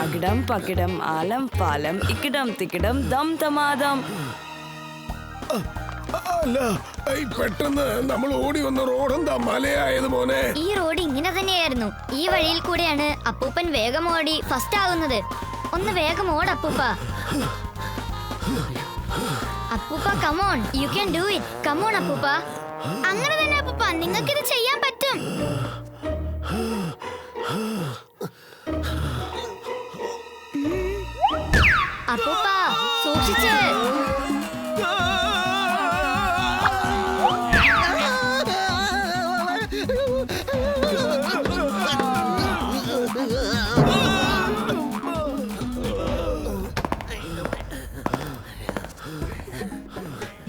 അകിടം പകിടം ആലം പാലം ഇക്കിടം തിക്കിടം ദം തമാദം. അല്ല, പെട്ടെന്ന് നമ്മൾ ഓടി വന്ന റോഡെന്താ മലയായത് മോനെ? ഈ റോഡ് ഇങ്ങനെ തന്നെയായിരുന്നു. ഈ വഴിയിൽ കൂടെയാണ് അപ്പൂപ്പൻ വേഗം ഓടി ഫസ്റ്റ് ആവുന്നത്. ഒന്ന് വേഗം ഓട് അപ്പൂപ്പ. അപ്പൂപ്പ come on, you can do it. Come on അപ്പൂപ്പ. അങ്ങനെ തന്നെ അപ്പൂപ്പ, നിങ്ങൾക്ക് ഇത് ചെയ്യാൻ പറ്റും. അപ്പൂപ്പ സൂക്ഷിച്ച്.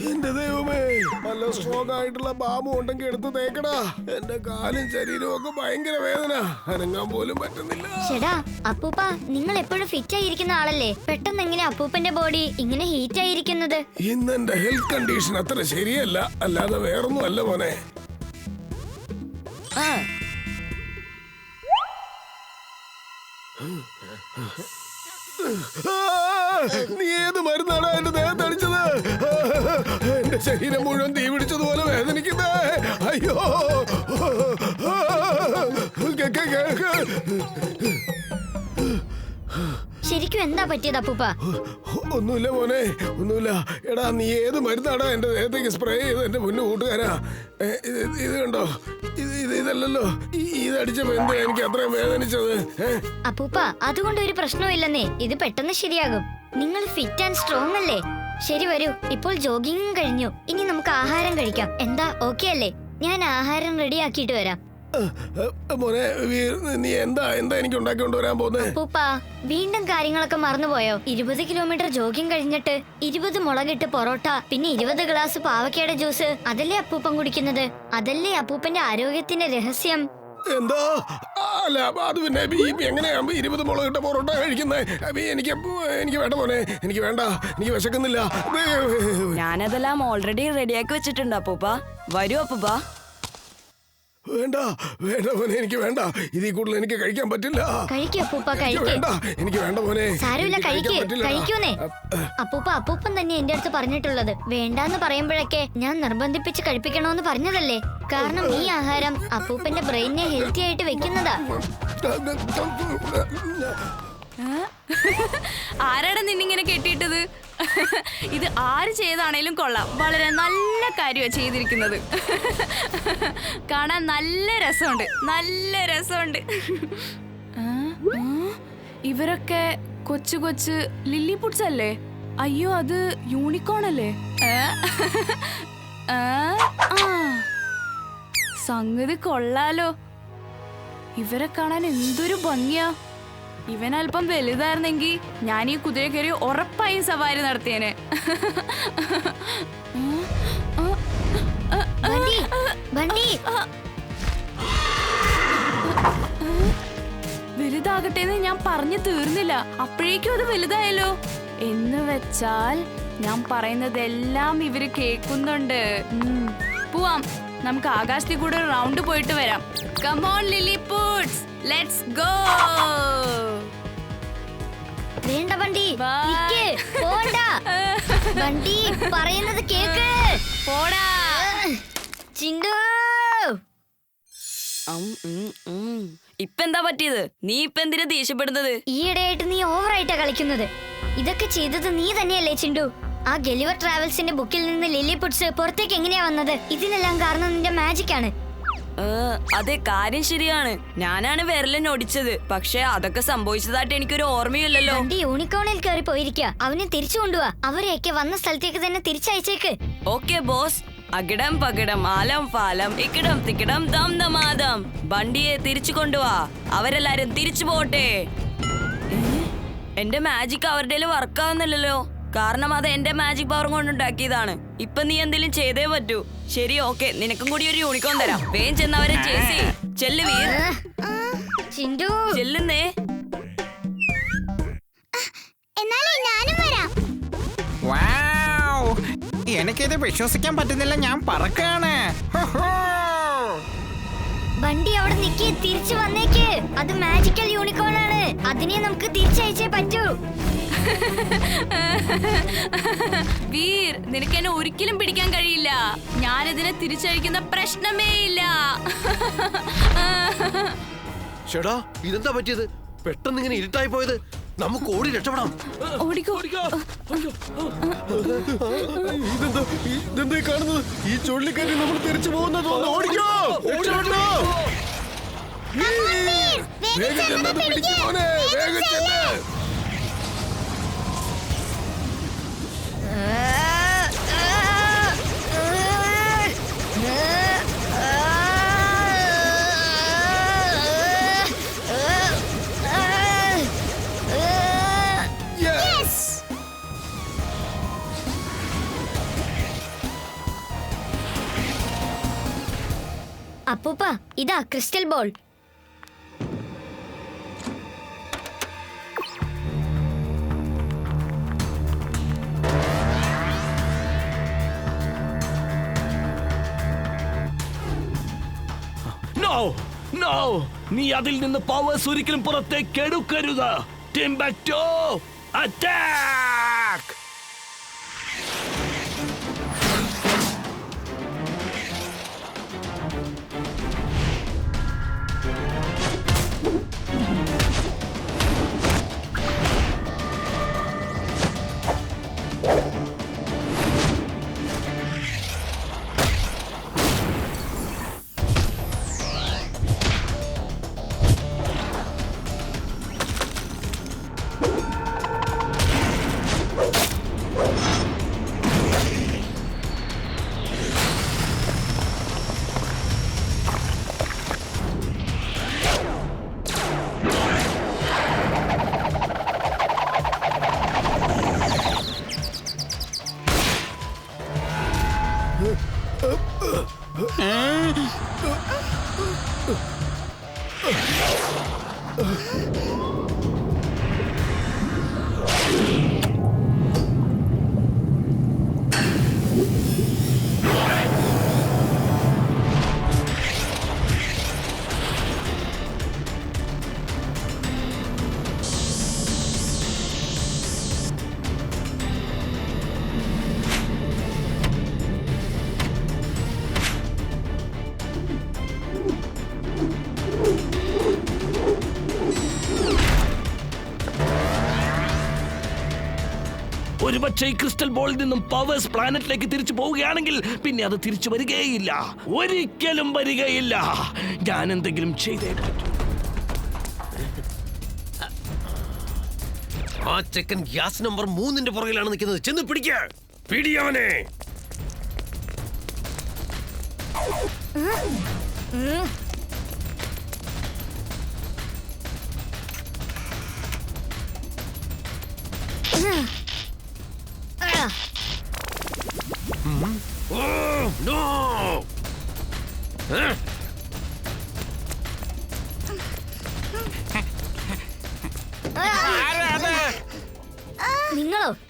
എന്റെ ദൈവമേ, നല്ല സ്ട്രോങ് ആയിട്ടുള്ള ബാബു ഉണ്ടെങ്കിൽ എടുത്ത് തേക്കടാ. എന്റെ കാലും ശരീരവും ഒക്കെ ഭയങ്കര വേദന, അനങ്ങാൻ പോലും പറ്റുന്നില്ല. ചേടാ അപ്പൂപ്പ, നിങ്ങൾ എപ്പോഴും ഫിറ്റ് ആയിരിക്കുന്ന ആളല്ലേ, പെട്ടെന്ന് എങ്ങനെ അപ്പൂപ്പന്റെ ബോഡി ഇങ്ങനെ ഹീറ്റ് ആയിരിക്കുന്നത്? ഇന്ന് എന്റെ ഹെൽത്ത് കണ്ടീഷൻ അത്ര ശരിയല്ല, അല്ലാതെ വേറൊന്നും അല്ല മോനെ. നീ ഏത് മരുന്നാണ് എന്റെ ദേഹത്ത് അടിച്ചത്? എന്റെ ശരീരം മുഴുവൻ തീ പിടിച്ചതുപോലെ വേദനിക്കുന്നേ. അയ്യോ, ശരിക്കും എന്താ പറ്റിയത് അപ്പൂപ്പ? ഒന്നുമില്ല മോനെ, ഒന്നുമില്ല. എടാ, നീ ഏത് മരുന്നാടാ എന്റെ ദേഹത്തേക്ക് സ്പ്രേ ചെയ്ത് എന്റെ മുന്നേ കൂട്ടുകാരാ? ഇത് കണ്ടോ, ഇതല്ലല്ലോ. ഇതടിച്ചപ്പോ എന്താ എനിക്ക് അത്രയും വേദനിച്ചത്? അപ്പൂപ്പ, അതുകൊണ്ട് ഒരു പ്രശ്നവും ഇല്ലെന്നേ. ഇത് പെട്ടെന്ന് ശരിയാകും. നിങ്ങൾ ഫിറ്റ് ആൻഡ് സ്ട്രോങ് അല്ലേ? ശരി, വരൂ. ഇപ്പോൾ ജോഗിങ് കഴിഞ്ഞു. ഇനി നമുക്ക് ആഹാരം കഴിക്കാം. എന്താ, ഓക്കെ അല്ലേ? ഞാൻ ആഹാരം റെഡി ആക്കിയിട്ട് വരാം. മോനെ, നീ എന്താ എനിക്ക് ഉണ്ടാക്കിക്കൊണ്ട് വരാൻ പോകുന്നേ? അപ്പൂപ്പ, വീണ്ടും കാര്യങ്ങളൊക്കെ മറന്നുപോയോ? 20 കിലോമീറ്റർ ജോഗിങ് കഴിഞ്ഞിട്ട് 20 മുളകിട്ട് പൊറോട്ട, പിന്നെ 20 ഗ്ലാസ് പാവക്കയുടെ ജ്യൂസ്, അതല്ലേ അപ്പൂപ്പൻ കുടിക്കുന്നത്? അതല്ലേ അപ്പൂപ്പന്റെ ആരോഗ്യത്തിന്റെ രഹസ്യം? എന്താ? അല്ല, അത് പിന്നെ എങ്ങനെയാ 20 മുളകിട്ട പൊറോട്ട കഴിക്കുന്നേ? എനിക്ക് വേണ്ട മോനെ, എനിക്ക് വേണ്ട, എനിക്ക് വിശക്കുന്നില്ല. ഞാനതെല്ലാം ഓൾറെഡി റെഡിയാക്കി വെച്ചിട്ടുണ്ട് അപ്പൂപ്പ. വരൂ അപ്പൂപ്പ. വേണ്ട വേണ്ട മോനെ, എനിക്ക് വേണ്ട. ഇതിൽ കൂടുതൽ എനിക്ക് കഴിക്കാൻ പറ്റില്ല. വേണ്ട, എനിക്ക് വേണ്ട മോനെ. സാരമില്ല, കഴിക്കൂന്നേ. അപ്പൂപ്പൻ തന്നെ എന്റെ അടുത്ത് പറഞ്ഞിട്ടുള്ളത്. വേണ്ടാന്ന് പറയുമ്പോഴൊക്കെ ഞാൻ നിർബന്ധിപ്പിച്ച് കഴിപ്പിക്കണോന്ന് പറഞ്ഞതല്ലേ. കാരണം ഈ ആഹാരം അപ്പൂപ്പന്റെ ബ്രെയിനെ ഹെൽത്തി ആയിട്ട് വെക്കുന്നതാ. ആരാടാ നിന്നിങ്ങനെ കെട്ടിയിട്ടത്? ഇത് ആര് ചെയ്താണേലും കൊള്ളാം. വളരെ നല്ല കാര്യമാണ് ചെയ്തിരിക്കുന്നത്. കാണാൻ നല്ല രസമുണ്ട്, നല്ല രസമുണ്ട്. ഇവരൊക്കെ കൊച്ചു കൊച്ചു ലില്ലിപുട്സ് അല്ലേ? അയ്യോ, അത് യൂണിക്കോൺ അല്ലേ? സംഗതി കൊള്ളാലോ. ഇവരെ കാണാൻ എന്തൊരു ഭംഗിയാ. ഇവനല്പം വലുതായിരുന്നെങ്കിൽ ഞാൻ ഈ കുതിര കയറി ഉറപ്പായും സവാരി നടത്തിയേനെ. വലുതാകട്ടെ എന്ന് ഞാൻ പറഞ്ഞു തീർന്നില്ല, അപ്പോഴേക്കും അത് വലുതായല്ലോ. എന്ന് വെച്ചാൽ ഞാൻ പറയുന്നതെല്ലാം ഇവര് കേൾക്കുന്നുണ്ട്. പോവാം, നമുക്ക് ആകാശത്തിൽ കൂടെ ഒരു റൗണ്ട് പോയിട്ട് വരാം. Come on Lilliputs, let's go. വേണ്ട ബണ്ടി, പോണ്ട. ബണ്ടി പറയുന്നത് കേക്ക്. പോടാ ചിണ്ടു. ഇപ്പെന്താ പറ്റിയത്? നീ ഇപ്പൊ എന്തിനാ ദേഷ്യപ്പെടുന്നത്? ഈയിടെയായിട്ട് നീ ഓവറായിട്ടാ കളിക്കുന്നത്. ഇതൊക്കെ ചെയ്തത് നീ തന്നെയല്ലേ ചിണ്ടു? ആ ഗലിവർ ട്രാവൽസിന്റെ ബുക്കിൽ നിന്ന് ലില്ലിപുട്സ് പുറത്തേക്ക് എങ്ങനെയാ വന്നത്? ഇതിനെല്ലാം കാരണം നിന്റെ മാജിക് ആണ്. അതെ, കാര്യം ശരിയാണ്. ഞാനാണ് വിരലിനെ ഒടിച്ചത്. പക്ഷെ അതൊക്കെ സംഭവിച്ചതായിട്ട് എനിക്കൊരു ഓർമ്മയില്ലല്ലോ. യൂണിക്കോണിൽ കയറി പോയിരിക്കുക. അവനെ തിരിച്ചു കൊണ്ടുപോവാ. അവരെയൊക്കെ വന്ന സ്ഥലത്തേക്ക് തന്നെ തിരിച്ചയച്ചേക്ക്. Okay boss. അകിടം പകിടം ആലം പാലം ഇക്കിടം തിക്കിടം ദം ദമാദം. വണ്ടിയെ തിരിച്ചു കൊണ്ടുപോവാ. അവരെല്ലാരും തിരിച്ചു പോട്ടെ. എന്റെ മാജിക് അവരുടെ വർക്കാവുന്നില്ലല്ലോ. കാരണം അത് എന്റെ മാജിക് പവർ കൊണ്ടുണ്ടാക്കിയതാണ്. ഇപ്പൊ നീ എന്തെങ്കിലും ചെയ്തേ പറ്റൂ. ശരി, ഓക്കെ, നിനക്കും കൂടി ഒരു യൂണിക്കോൺ തരാം. വേഗം ചെന്നവരെ ചേസി. ചെല്ലു വീർ, ചെല്ലുന്നേ. എനിക്കിത് വിശ്വസിക്കാൻ പറ്റുന്നില്ല. ഞാൻ പറക്കാണ്. വണ്ടി അവിടെ നിക്ക്, തിരിച്ചു വന്നേക്ക്. അത് മാജിക്കൽ യൂണിക്കോൺ ആണ്. അതിനെ നമുക്ക് തിരിച്ചയച്ചേ പറ്റൂ. വീർ, നിനക്ക് എന്നെ ഒരിക്കലും പിടിക്കാൻ കഴിയില്ല. ഞാനിതിനെ തിരിച്ചയക്കുന്ന പ്രശ്നമേ ഇല്ല. ചേടാ, ഇതെന്താ പറ്റിയത്? പെട്ടെന്ന് ഇങ്ങനെ ഇരുട്ടായി പോയത്. നമുക്ക് ഓടി രക്ഷപ്പെടാം. ഓടിക്കോ. ഇതെന്താ കാണുന്നത്? ഈ ചുഴലിക്കാരി നമ്മൾ തിരിച്ചു പോകുന്നത്. ഓടിക്കോ, രക്ഷപ്പെട്ടോ. വേഗം ചെന്നത് പിടിക്ക് മോനെ, വേഗം ചെന്ന്. അപ്പൂപ്പ, ഇതാ ക്രിസ്റ്റൽ ബോൾ. നീ അതിൽ നിന്ന് പവേഴ്സ് ഒരിക്കലും പുറത്തേക്ക് എടുക്കരുത്. ടിംബക്ടോ, അറ്റാക്ക്! ഒരുപക്ഷെ ഈ ക്രിസ്റ്റൽ ബോളിൽ നിന്നും പവേഴ്സ് പ്ലാനറ്റിലേക്ക് തിരിച്ചു പോവുകയാണെങ്കിൽ പിന്നെ അത് തിരിച്ചു വരികയില്ല. ഒരിക്കലും വരികയില്ല. ഞാൻ എന്തെങ്കിലും ചെയ്തേ പറ്റൂ. ആ ചെക്കൻ ഗ്യാസ് നമ്പർ 3 പുറകിലാണ് നിൽക്കുന്നത്. ചെന്ന് പിടിക്ക്, പിടിയവനെ.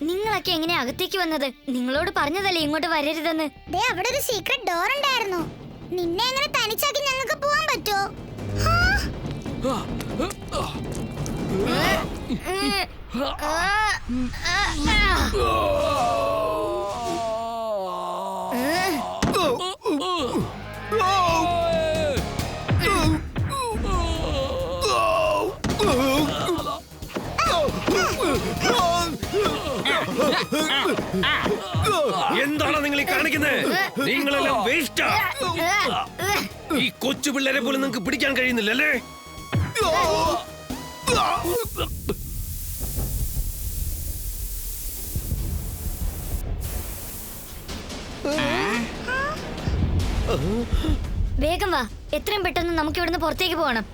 നിങ്ങളൊക്കെ എങ്ങനെ അകത്തേക്ക് വന്നത്? നിങ്ങളോട് പറഞ്ഞതല്ലേ ഇങ്ങോട്ട് വരരുതെന്ന്. അവിടെ ഒരു സീക്രട്ട് ഡോർ ഉണ്ടായിരുന്നു. നിന്നെ എങ്ങനെ തനിച്ചാക്കി ഞങ്ങൾക്ക് പോവാൻ പറ്റോ? എന്താണ് നിങ്ങൾ ഈ കാണിക്കുന്നത്? നിങ്ങളെല്ലാം വേസ്റ്റാ. ഈ കൊച്ചു പിള്ളേരെ പോലും നിങ്ങൾക്ക് പിടിക്കാൻ കഴിയുന്നില്ലല്ലേ? വേഗം വാ, എത്രയും പെട്ടെന്ന് നമുക്ക് ഇവിടുന്ന് പുറത്തേക്ക് പോകണം.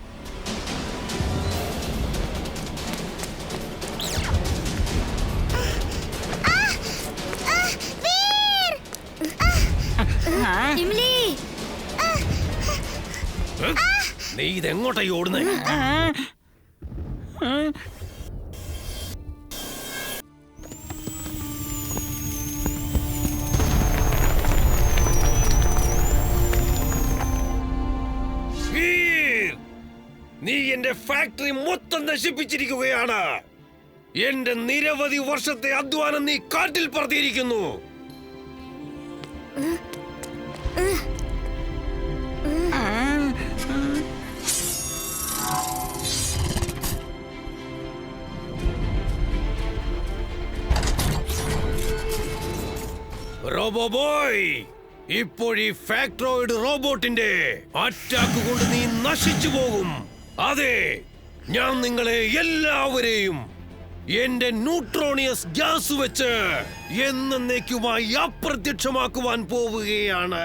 നീ ഇതെങ്ങോട്ടായി ഓടുന്നേ? നീ എന്റെ ഫാക്ടറി മൊത്തം നശിപ്പിച്ചിരിക്കുകയാണ്. എന്റെ നിരവധി വർഷത്തെ അധ്വാനം നീ കാറ്റിൽ പറത്തിയിരിക്കുന്നു. റോബോ ബോയ്, ഇപ്പോഴീ ഫാക്ടറോയിഡ് റോബോട്ടിന്റെ അറ്റാക്ക് കൊണ്ട് നീ നശിച്ചു പോകും. അതെ, ഞാൻ നിങ്ങളെ എല്ലാവരെയും എന്റെ ന്യൂട്രോണിയസ് ഗ്യാസ് വെച്ച് എന്നേക്കുമായി അപ്രത്യക്ഷമാക്കുവാൻ പോവുകയാണ്.